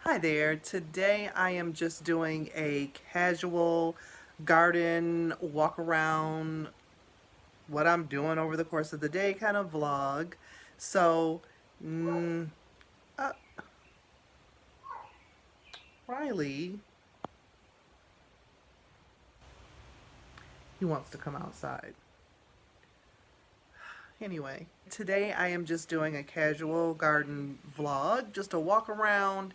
Hi there. Today I am just doing a casual garden walk around, what I'm doing over the course of the day kind of vlog. So, mm, uh, Riley, he wants to come outside. Anyway, today I am just doing a casual garden vlog, just a walk around,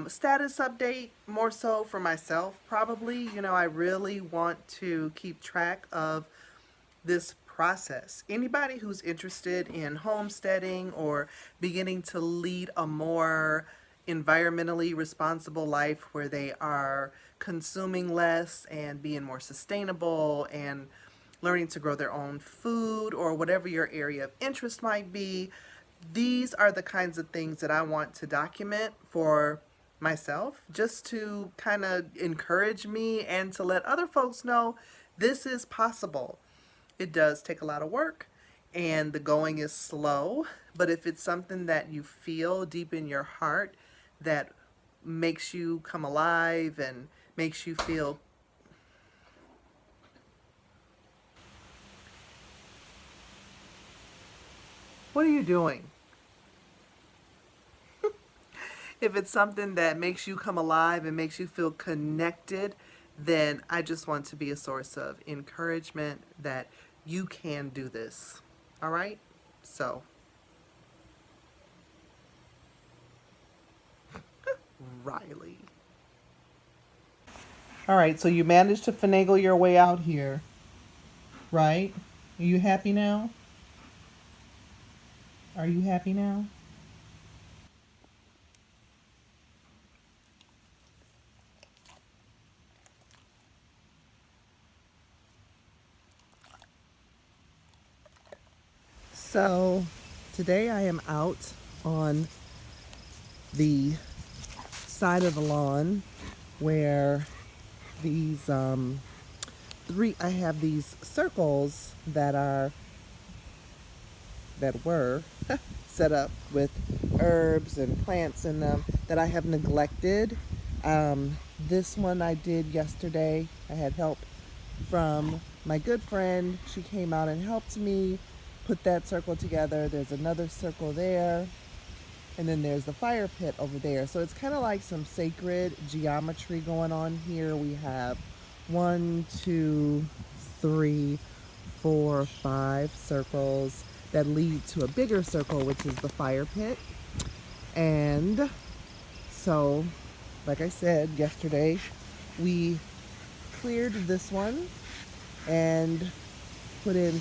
status update more so for myself probably. I really want to keep track of this process. Anybody who's interested in homesteading or beginning to lead a more environmentally responsible life where they are consuming less and being more sustainable and learning to grow their own food or whatever your area of interest might be, these are the kinds of things that I want to document for myself, just to kind of encourage me and to let other folks know this is possible. It does take a lot of work and the going is slow, but if it's something that you feel deep in your heart that makes you come alive and makes you feel. What are you doing? If it's something that makes you come alive and makes you feel connected, then I just want to be a source of encouragement that you can do this. All right? So, Riley. All right, so you managed to finagle your way out here, right? Are you happy now? Are you happy now? So, today I am out on the side of the lawn where these I have these circles that were set up with herbs and plants in them that I have neglected. This one I did yesterday. I had help from my good friend. She came out and helped me put that circle together. There's another circle there, and then there's the fire pit over there. So it's kind of like some sacred geometry going on here. We have 1, 2, 3, 4, 5 circles that lead to a bigger circle, which is the fire pit. And so, like I said yesterday, we cleared this one and put in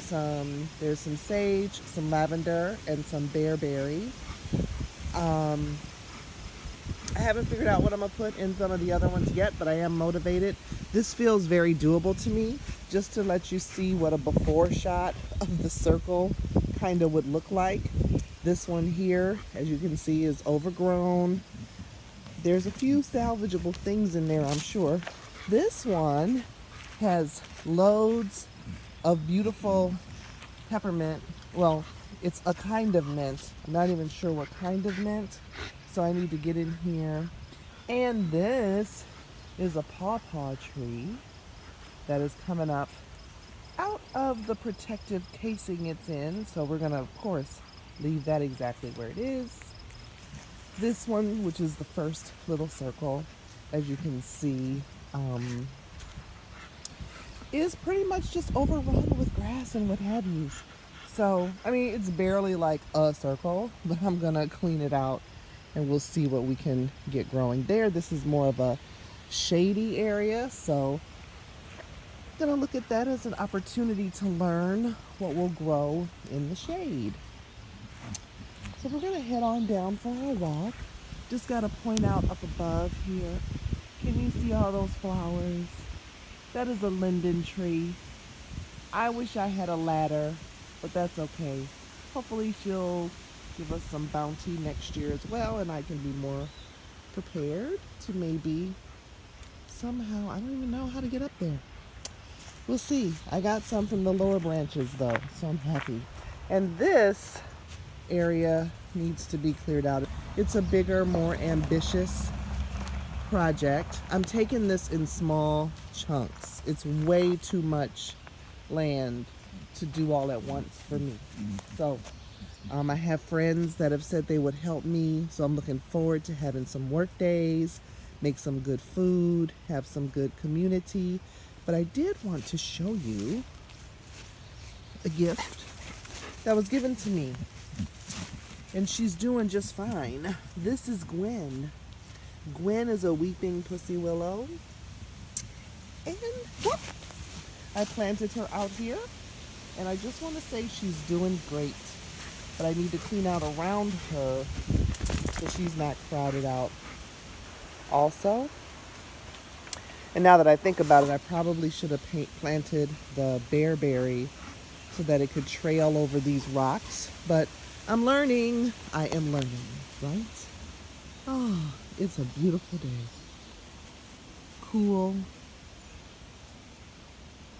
there's some sage, some lavender, and some bearberry. I haven't figured out what I'm gonna put in some of the other ones yet, but I am motivated. This feels very doable to me. Just to let you see what a before shot of the circle kind of would look like. This one here, as you can see, is overgrown. There's a few salvageable things in there, I'm sure. This one has loads of beautiful peppermint. Well, it's a kind of mint. I'm not even sure what kind of mint. So I need to get in here. And this is a pawpaw tree that is coming up out of the protective casing it's in. So we're gonna, of course, leave that exactly where it is. This one, which is the first little circle, as you can see, is pretty much just overrun with grass and what have you. So, I mean, it's barely like a circle, but I'm gonna clean it out and we'll see what we can get growing there. This is more of a shady area, so I'm gonna look at that as an opportunity to learn what will grow in the shade. So we're gonna head on down for our walk. Just gotta point out up above here, can you see all those flowers? That is a linden tree. I wish I had a ladder, but that's okay. Hopefully she'll give us some bounty next year as well, and I can be more prepared to maybe somehow, I don't even know how to get up there. We'll see. I got some from the lower branches though, so I'm happy. And this area needs to be cleared out. It's a bigger, more ambitious project. I'm taking this in small chunks. It's way too much land to do all at once for me. So I have friends that have said they would help me, so I'm looking forward to having some work days, make some good food, have some good community. But I did want to show you a gift that was given to me, and she's doing just fine. This is Gwen. Gwen is a weeping pussy willow, and whoop, I planted her out here, and I just want to say she's doing great. But I need to clean out around her so she's not crowded out also. And now that I think about it, I probably should have planted the bearberry so that it could trail over these rocks. But I'm learning. I am learning, right? Oh, it's a beautiful day. Cool.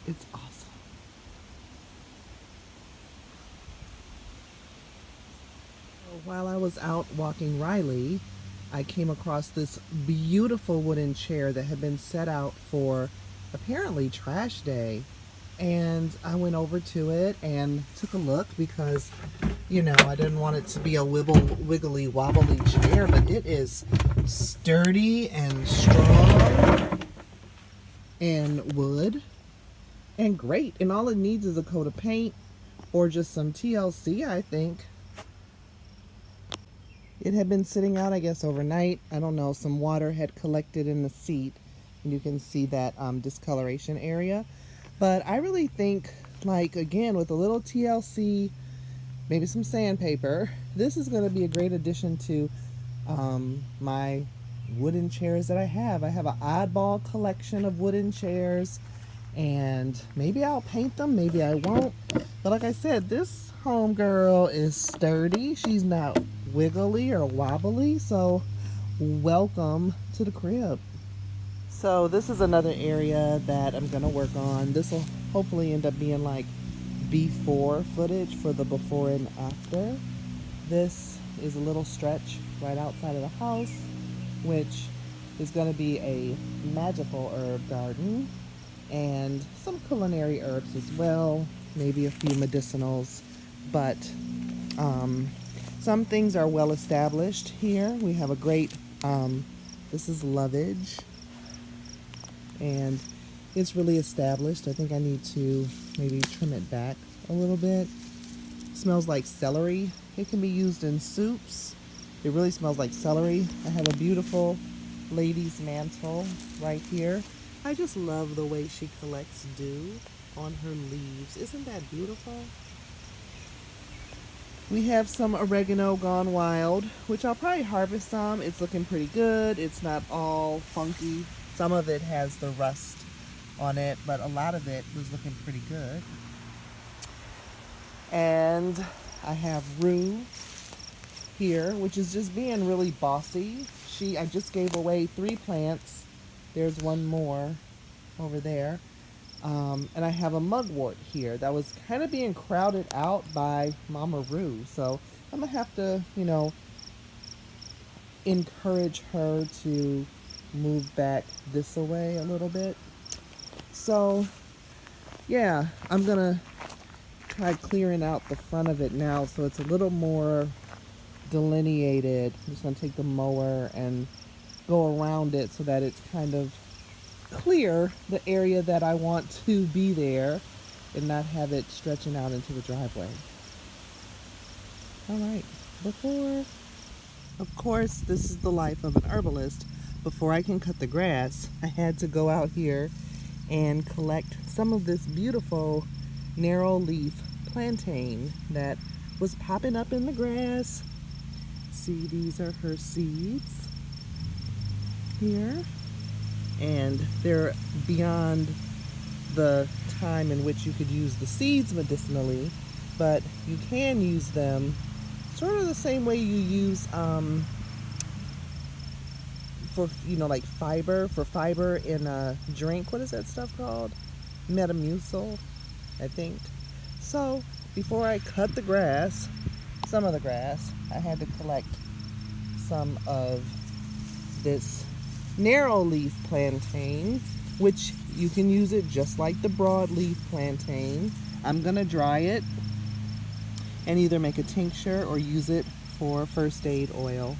It's awesome. While I was out walking Riley, I came across this beautiful wooden chair that had been set out for apparently trash day. And I went over to it and took a look because, you know, I didn't want it to be a wiggly wobbly chair, but it is sturdy and strong and wood and great. And all it needs is a coat of paint or just some TLC, I think. It had been sitting out, I guess, overnight. I don't know, some water had collected in the seat, and you can see that discoloration area. But I really think, like, again, with a little TLC, maybe some sandpaper, this is going to be a great addition to my wooden chairs that I have. I have an oddball collection of wooden chairs, and maybe I'll paint them, maybe I won't. But like I said, this homegirl is sturdy. She's not wiggly or wobbly, so welcome to the crib. So this is another area that I'm gonna work on. This will hopefully end up being like before footage for the before and after. This is a little stretch right outside of the house, which is gonna be a magical herb garden and some culinary herbs as well, maybe a few medicinals, but some things are well established here. We have a great, this is lovage, and it's really established. I think I need to maybe trim it back a little bit. It smells like celery. It can be used in soups. It really smells like celery. I have a beautiful lady's mantle right here. I just love the way she collects dew on her leaves. Isn't that beautiful? We have some oregano gone wild, which I'll probably harvest some. It's looking pretty good. It's not all funky. Some of it has the rust on it, but a lot of it was looking pretty good. And I have Rue here, which is just being really bossy. I just gave away 3 plants. There's one more over there. And I have a mugwort here that was kind of being crowded out by Mama Rue. So I'm going to have to, you know, encourage her to move back this way a little bit. So, yeah, I'm going to try clearing out the front of it now so it's a little more delineated. I'm just going to take the mower and go around it so that it's kind of clear the area that I want to be there and not have it stretching out into the driveway. All right, of course, this is the life of an herbalist. Before I can cut the grass, I had to go out here and collect some of this beautiful narrow leaf plantain that was popping up in the grass. See, these are her seeds here. And they're beyond the time in which you could use the seeds medicinally, but you can use them sort of the same way you use for, you know, like fiber in a drink. What is that stuff called? Metamucil, I think. So before I cut the grass, some of the grass, I had to collect some of this narrow leaf plantain, which you can use it just like the broadleaf plantain. I'm gonna dry it and either make a tincture or use it for first aid oil.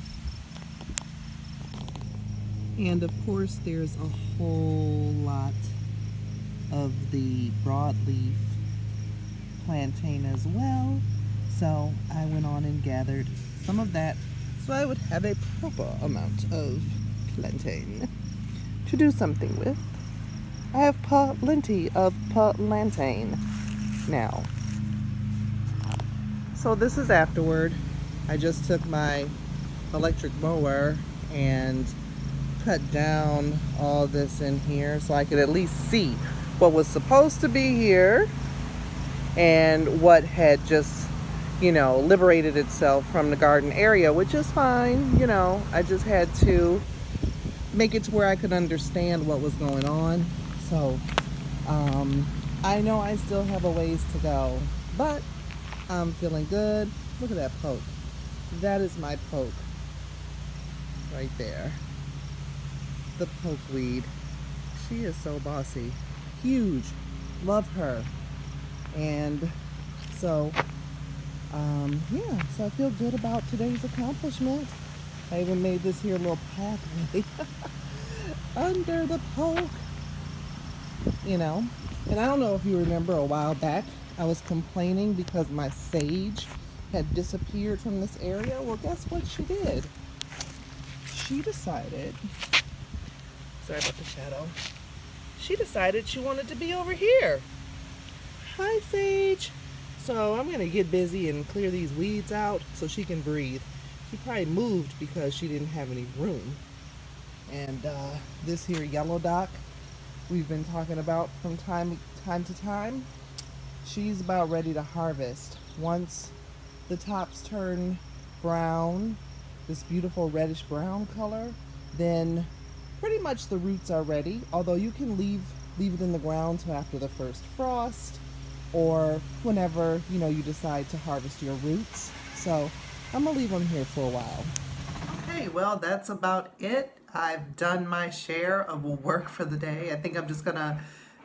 And of course there's a whole lot of the broadleaf plantain as well, so I went on and gathered some of that so I would have a proper amount of plantain to do something with. I have plenty of plantain now. So this is afterward. I just took my electric mower and cut down all this in here so I could at least see what was supposed to be here and what had just, you know, liberated itself from the garden area, which is fine. You know, I just had to make it to where I could understand what was going on. So I know I still have a ways to go, but I'm feeling good. Look at that poke. That is my poke right there. The pokeweed. She is so bossy. Huge. Love her. And so yeah, so I feel good about today's accomplishment. I even made this here little pathway under the poke, you know. And I don't know if you remember, a while back I was complaining because my sage had disappeared from this area. Well, guess what she did? She decided, sorry about the shadow, she decided she wanted to be over here. Hi, Sage. So I'm gonna get busy and clear these weeds out so she can breathe. She probably moved because she didn't have any room. And this here yellow dock we've been talking about from time to time, she's about ready to harvest. Once the tops turn brown, this beautiful reddish brown color, then pretty much the roots are ready. Although you can leave it in the ground till after the first frost, or whenever, you know, you decide to harvest your roots. So I'm gonna leave them here for a while. Okay, well, that's about it. I've done my share of work for the day. I think I'm just gonna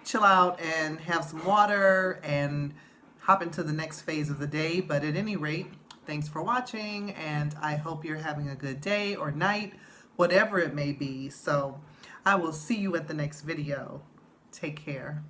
chill out and have some water and hop into the next phase of the day. But at any rate, thanks for watching, and I hope you're having a good day or night, whatever it may be. So I will see you at the next video. Take care.